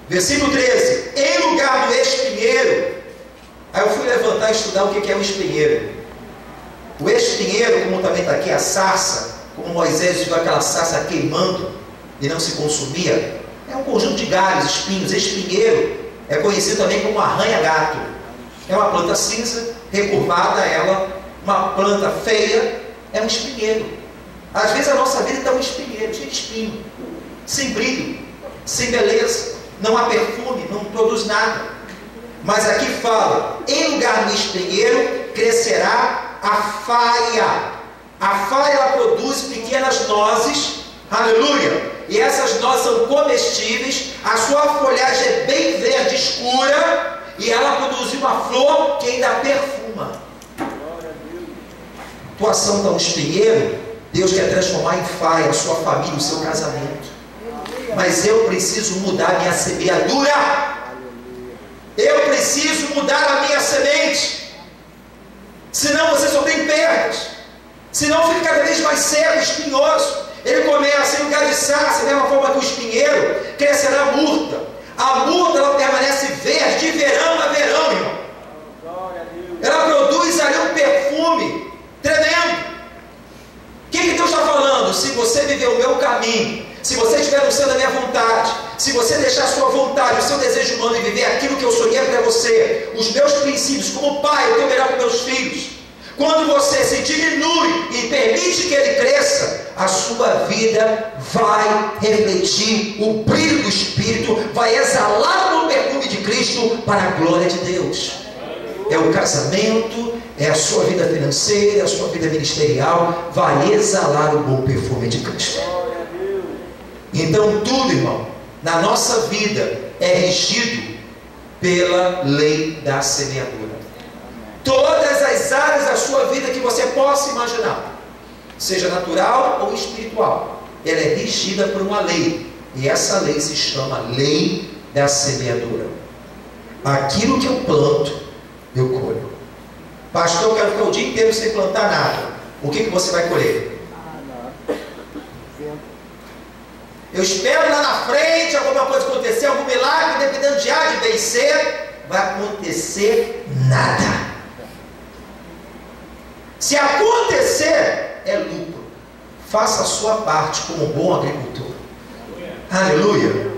Versículo 13: em lugar do espinheiro. Aí eu fui levantar e estudar o que é o espinheiro. O espinheiro, como também está aqui a sarça, como Moisés viu aquela sarça queimando e não se consumia, é um conjunto de galhos, espinhos. Espinheiro é conhecido também como arranha-gato. É uma planta cinza, recurvada ela, uma planta feia, é um espinheiro. Às vezes a nossa vida está um espinheiro, cheio de espinho, sem brilho, sem beleza, não há perfume, não produz nada. Mas aqui fala, em lugar do espinheiro crescerá a faia. A faia, ela produz pequenas nozes, aleluia, e essas nozes são comestíveis, a sua folhagem é bem verde escura, e ela produz uma flor que ainda perfuma. Tua ação está um espinheiro, Deus quer transformar em faia a sua família, o seu casamento. Mas eu preciso mudar a minha semeadura. Eu preciso mudar a minha semente. Senão você só tem perdas. Senão fica cada vez mais cego, espinhoso. Ele começa em lugar de sarça, da mesma forma que o espinheiro, crescerá a murta. A murta, ela permanece verde de verão a verão, irmão. Ela produz ali um perfume tremendo. O que Deus está falando? Se você viver o meu caminho, se você estiver no centro da minha vontade, se você deixar a sua vontade, o seu desejo humano e viver aquilo que eu sonhei para você, os meus princípios, como pai, eu tenho melhor para meus filhos. Quando você se diminui e permite que ele cresça, a sua vida vai refletir o brilho do Espírito, vai exalar o perfume de Cristo para a glória de Deus. É o casamento, é a sua vida financeira, é a sua vida ministerial, vai exalar o bom perfume de Cristo. Então tudo, irmão, na nossa vida é regido pela lei da semeadura. Todas as áreas da sua vida que você possa imaginar, seja natural ou espiritual, ela é regida por uma lei. E essa lei se chama lei da semeadura. Aquilo que eu planto, eu colho. Pastor, eu quero ficar o dia inteiro sem plantar nada. O que você vai colher? Eu espero lá na frente alguma coisa acontecer, algum milagre, dependendo de A, de B e C, vai acontecer nada. Se acontecer, é lucro. Faça a sua parte como um bom agricultor. Aleluia.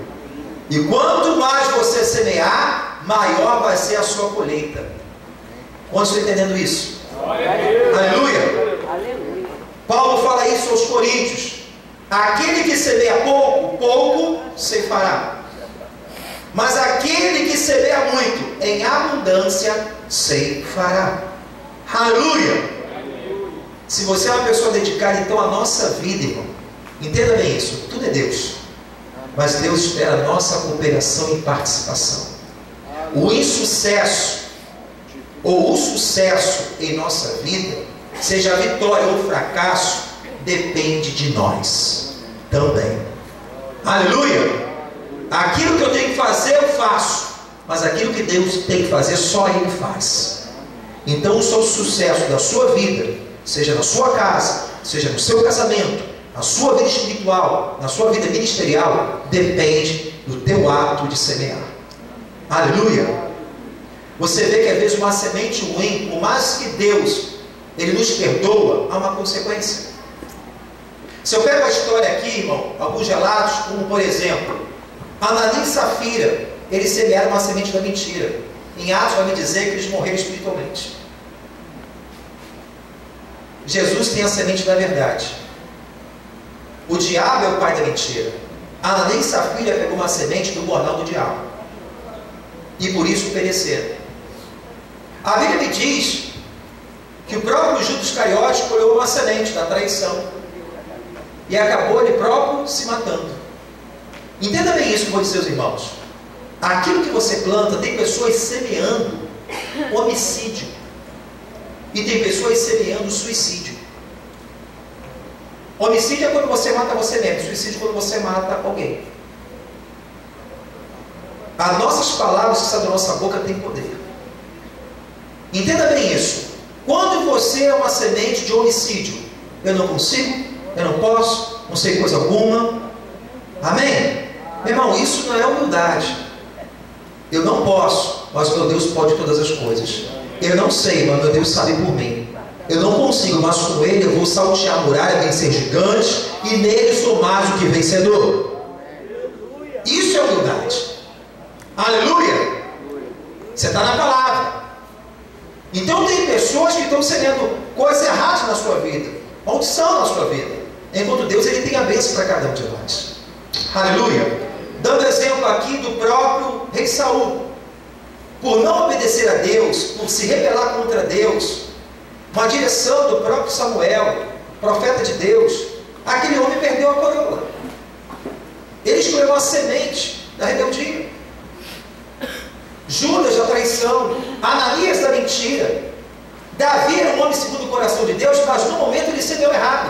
E quanto mais você semear, maior vai ser a sua colheita. Quantos estão entendendo isso? Aleluia. Aleluia. Paulo fala isso aos Coríntios. Aquele que semeia pouco, pouco ceifará. Mas aquele que semeia muito, em abundância, ceifará. Aleluia. Se você é uma pessoa dedicada, então a nossa vida, irmão, entenda bem isso, tudo é Deus. Mas Deus espera a nossa cooperação e participação. O insucesso ou o sucesso em nossa vida, seja vitória ou fracasso, depende de nós também. Aleluia. Aquilo que eu tenho que fazer, eu faço. Mas aquilo que Deus tem que fazer, só Ele faz. Então o seu sucesso da sua vida, seja na sua casa, seja no seu casamento, na sua vida espiritual, na sua vida ministerial, depende do teu ato de semear. Aleluia. Você vê que às vezes uma semente ruim, por mais que Deus Ele nos perdoa, há uma consequência. Se eu pego a história aqui, irmão, alguns relatos, como por exemplo, Ananias e Safira, eles semearam uma semente da mentira. Em Atos vai me dizer que eles morreram espiritualmente. Jesus tem a semente da verdade. O diabo é o pai da mentira. Ananias e Safira pegou uma semente do bornal do diabo. E por isso pereceram. A Bíblia me diz que que o próprio Judas Iscariote colheu uma semente da traição e acabou ele próprio se matando. Entenda bem isso que eu vou dizer aos irmãos. Aquilo que você planta, tem pessoas semeando homicídio e tem pessoas semeando suicídio. Homicídio é quando você mata você mesmo, suicídio é quando você mata alguém. As nossas palavras que saem da nossa boca têm poder. Entenda bem isso. Quando você é uma semente de homicídio, eu não consigo, eu não posso, não sei coisa alguma. Amém? Meu irmão, isso não é humildade. Eu não posso, mas meu Deus pode todas as coisas. Eu não sei, mas meu Deus sabe por mim. Eu não consigo, mas com Ele eu vou saltear a muralha, vencer gigantes, e nele sou mais do que vencedor. Isso é humildade. Aleluia! Você está na palavra. Então tem pessoas que estão semeando coisas erradas na sua vida, maldição na sua vida, enquanto Deus ele tem a bênção para cada um de nós. Aleluia! Dando exemplo aqui do próprio rei Saul, por não obedecer a Deus, por se rebelar contra Deus, uma direção do próprio Samuel, profeta de Deus, aquele homem perdeu a coroa. Ele escolheu uma semente da rebeldia. Judas da traição, Ananias da mentira. Davi era um homem segundo o coração de Deus, mas no momento ele se deu errado.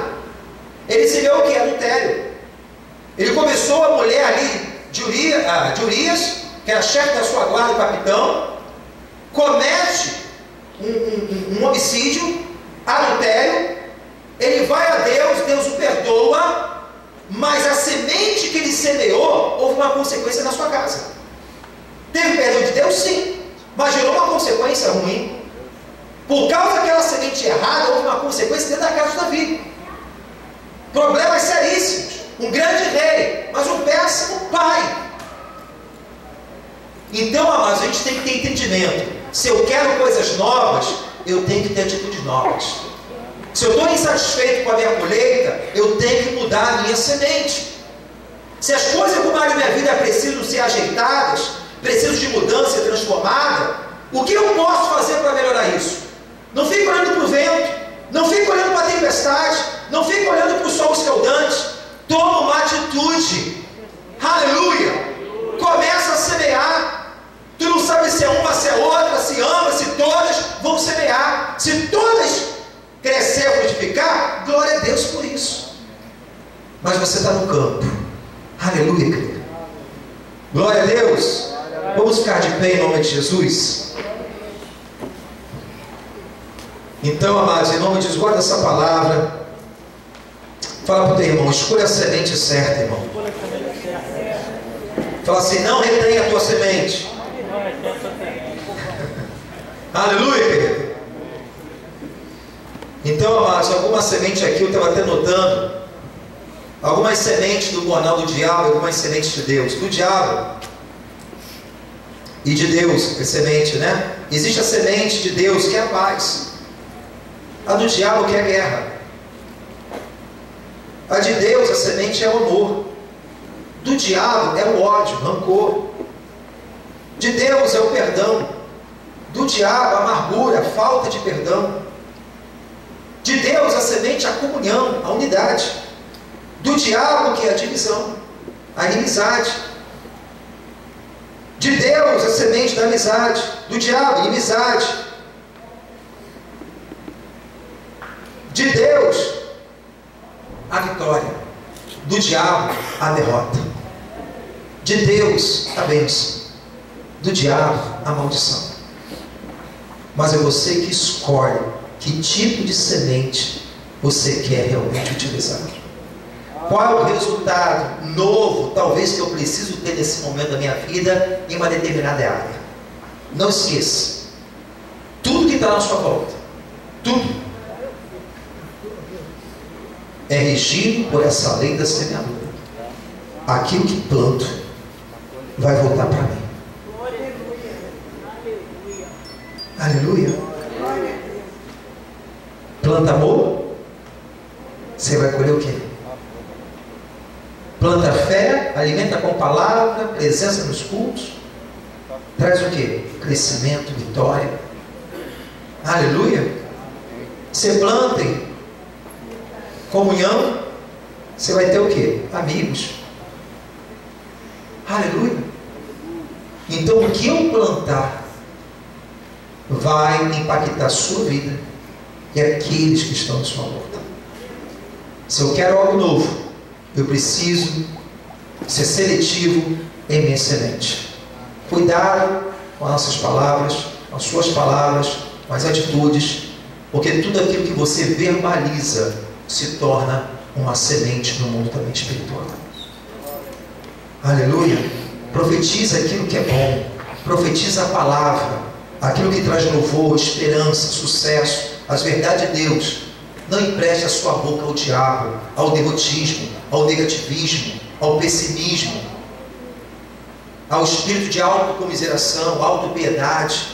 Ele se deu o que? Adultério. Ele começou a mulher ali de Urias, que era chefe da sua guarda, o capitão, comete um homicídio, adultério. Ele vai a Deus, Deus o perdoa, mas a semente que ele semeou, houve uma consequência na sua casa. Teve perdão de Deus? Sim, mas gerou uma consequência ruim. Por causa daquela semente errada, houve uma consequência dentro da casa de Davi. Problemas seríssimos. Um grande rei, mas um péssimo pai. Então, amados, a gente tem que ter entendimento. Se eu quero coisas novas, eu tenho que ter atitudes novas. Se eu estou insatisfeito com a minha colheita, eu tenho que mudar a minha semente. Se as coisas que na minha vida precisam ser ajeitadas, precisam de mudança e transformada, o que eu posso fazer para melhorar isso? Não fique olhando para o vento, não fique olhando para a tempestade, não fique olhando para o sol escaldante. Toma uma atitude. Aleluia! Começa a semear. Tu não sabe se é uma, se é outra, se ambas, se todas vão semear. Se todas crescer e frutificar, glória a Deus por isso. Mas você está no campo. Aleluia, querido. Glória a Deus. Vamos ficar de pé em nome de Jesus. Então, amados, em nome de Jesus, guarda essa palavra. Fala para o teu irmão, escolha a semente certa, irmão. Fala assim, não retenha a tua semente. Aleluia, querido. Então, amados, alguma semente aqui eu estava até notando. Algumas sementes do bornal do diabo, algumas sementes de Deus. Do diabo e de Deus, é semente, né? Existe a semente de Deus que é a paz. A do diabo que é a guerra. A de Deus, a semente é o amor. Do diabo é o ódio, rancor. De Deus é o perdão. Do diabo a amargura, a falta de perdão. De Deus a semente é a comunhão, a unidade. Do diabo que é a divisão, a inimizade. De Deus a semente da amizade. Do diabo, inimizade. De Deus a vitória, do diabo a derrota. De Deus a bênção, do diabo a maldição. Mas é você que escolhe que tipo de semente você quer realmente utilizar. Qual é o resultado novo, talvez, que eu preciso ter nesse momento da minha vida em uma determinada área? Não esqueça, tudo que está na sua volta, tudo é regido por essa lei da semeadura. Aquilo que planto vai voltar para mim. Aleluia. Planta amor, você vai colher o quê? Planta fé, alimenta com palavra, presença nos cultos, traz o quê? Crescimento, vitória. Aleluia. Você planta comunhão, você vai ter o quê? Amigos. Aleluia. Então o que eu plantar vai impactar a sua vida e aqueles que estão à sua volta. Se eu quero algo novo, eu preciso ser seletivo em minha semente. Cuidado com as nossas palavras, com as suas palavras, com as atitudes, porque tudo aquilo que você verbaliza se torna uma semente no mundo também espiritual. Aleluia. Profetiza aquilo que é bom, profetiza a palavra, aquilo que traz louvor, esperança, sucesso, as verdades de Deus. Não empreste a sua boca ao diabo, ao derrotismo, ao negativismo, ao pessimismo, ao espírito de autocomiseração, autopiedade.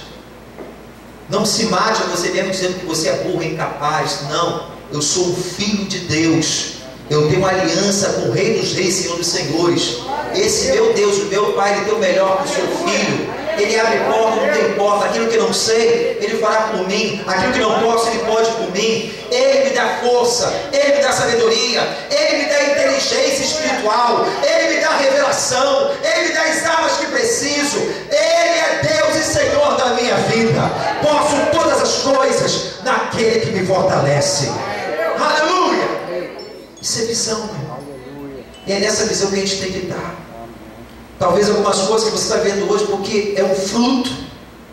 Não se mate a você mesmo dizendo que você é burro, incapaz. Não, eu sou um filho de Deus. Eu tenho uma aliança com o Rei dos Reis, Senhor dos Senhores. Esse meu Deus, o meu Pai, Ele tem o melhor para o seu filho. Ele abre porta, não tem porta. Aquilo que eu não sei, Ele fará por mim. Aquilo que não posso, Ele pode por mim. Ele me dá força, Ele me dá sabedoria, Ele me dá inteligência espiritual, Ele me dá revelação, Ele me dá as armas que preciso. Ele é Deus e Senhor da minha vida. Posso todas as coisas naquele que me fortalece. Aleluia! Isso é visão, meu irmão. E é nessa visão que a gente tem que dar. Talvez algumas coisas que você está vendo hoje, porque é um fruto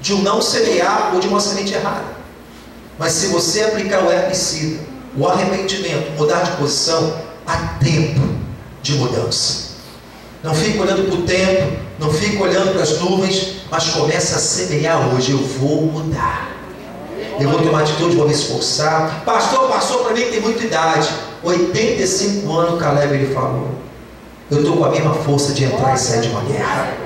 de um não semear ou de uma semente errada. Mas se você aplicar o herbicida, o arrependimento, mudar de posição, há tempo de mudança. Não fique olhando para o tempo, não fique olhando para as nuvens, mas começa a semear hoje. Eu vou mudar. Eu vou tomar atitude, vou me esforçar. Pastor, passou para mim que tem muita idade. 85 anos, Caleb, ele falou. Eu estou com a mesma força de entrar e sair de uma guerra.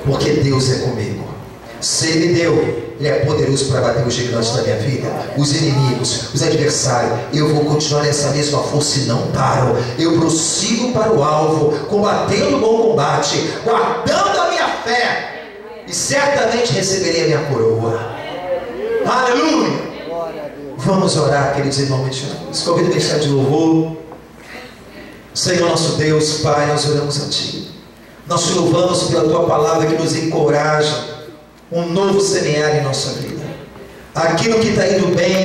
Porque Deus é comigo. Se Ele me deu, Ele é poderoso para bater os gigantes da minha vida, os inimigos, os adversários. Eu vou continuar nessa mesma força e não paro. Eu prossigo para o alvo, combatendo o bom combate, guardando a minha fé, e certamente receberei a minha coroa. Aleluia! Vamos orar, queridos irmãos. Convido a ministério de louvor. Senhor nosso Deus, Pai, nós oramos a Ti. Nós te louvamos pela Tua palavra que nos encoraja um novo semear em nossa vida. Aquilo que está indo bem